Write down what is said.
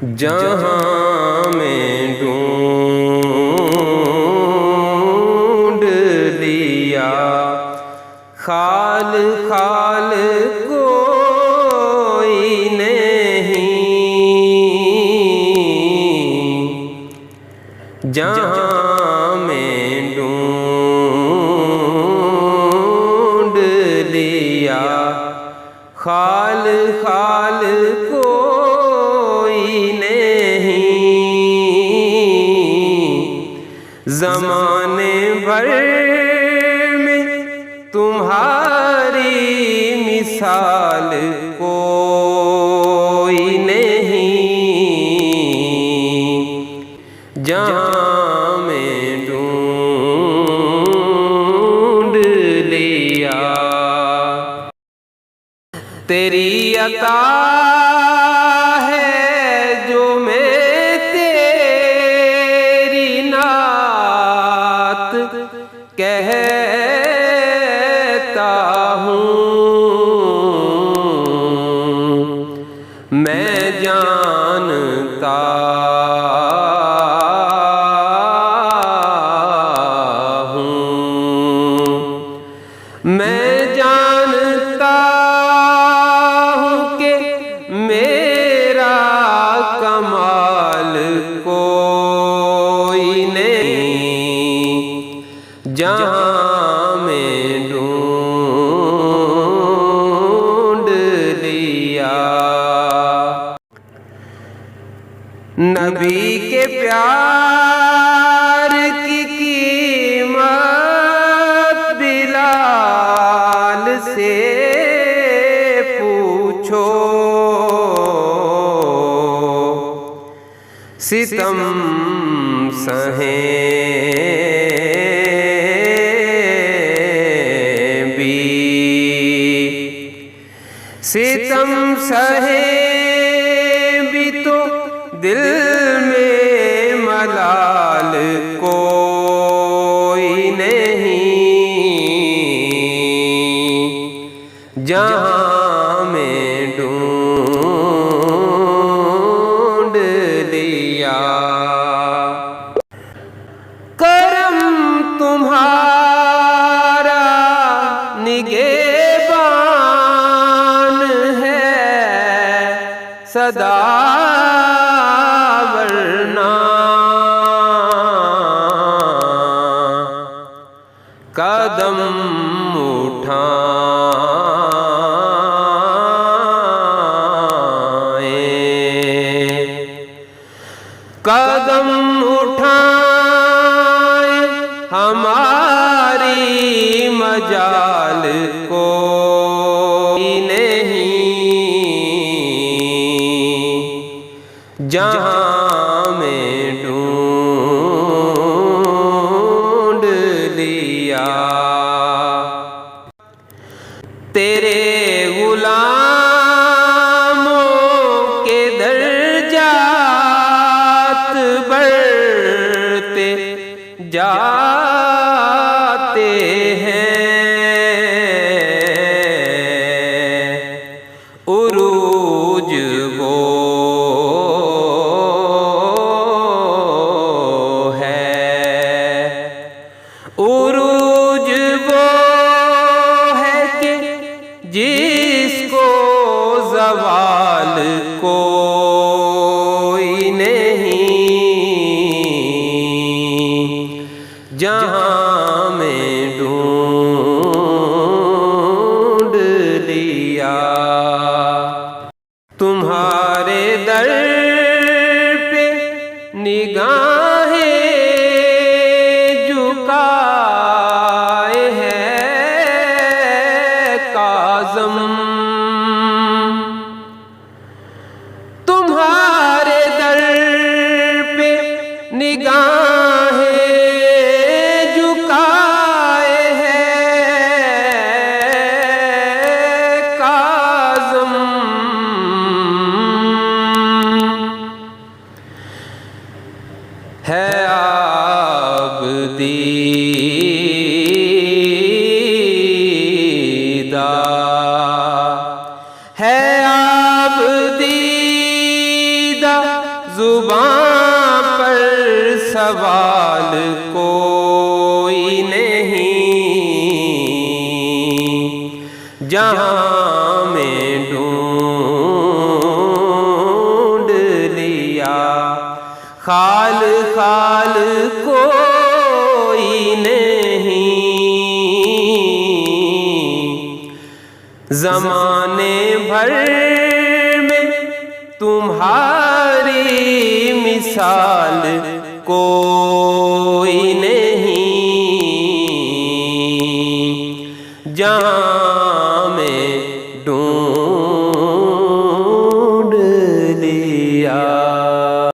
जहाँ में ढूंढ लिया खाल खाल कोई नहीं। जहाँ में ढूंढ लिया खाल खाल कोई नहीं। ज़माने भर में तुम्हारी मिसाल कोई नहीं। जहाँ में ढूंढ लिया तेरी अता है जो मैं तेरी नात कहता हूँ। मैं जानता हूँ, मैं जानता मेरा कमाल कोई नहीं। जहाँ में ढूंढ लिया नबी के प्यार की कीमत बिलाल से पूछो। सितम सहे भी सितम सहे भी तो दिल में मलाल कोई नहीं। जहाँ में ढूंढ लिया करम तुम्हारा निगहबान है सदा, वरना कदम कदम उठाए हमारी मजाल कोई नहीं। जहाँ में ढूंढ लिया तेरे गुलामों के दर्जात बढ़ते जाते हैं। उरूज वो है, उरूज वो है कि जिसको ज़वाल कोई नहीं। जहाँ में ढूंढ लिया तुम्हारे दर पे निगाहें झुकाए हैं काज़म। तुम्हारे दर पे निगाहें झुकाए हैं काज़म। है आबदीदा है आबदीदा जुबां पर सवाल कोई नहीं, जहां में ढूंढ लिया खाल खाल कोई नहीं। ज़माने भर तुम्हारी मिसाल को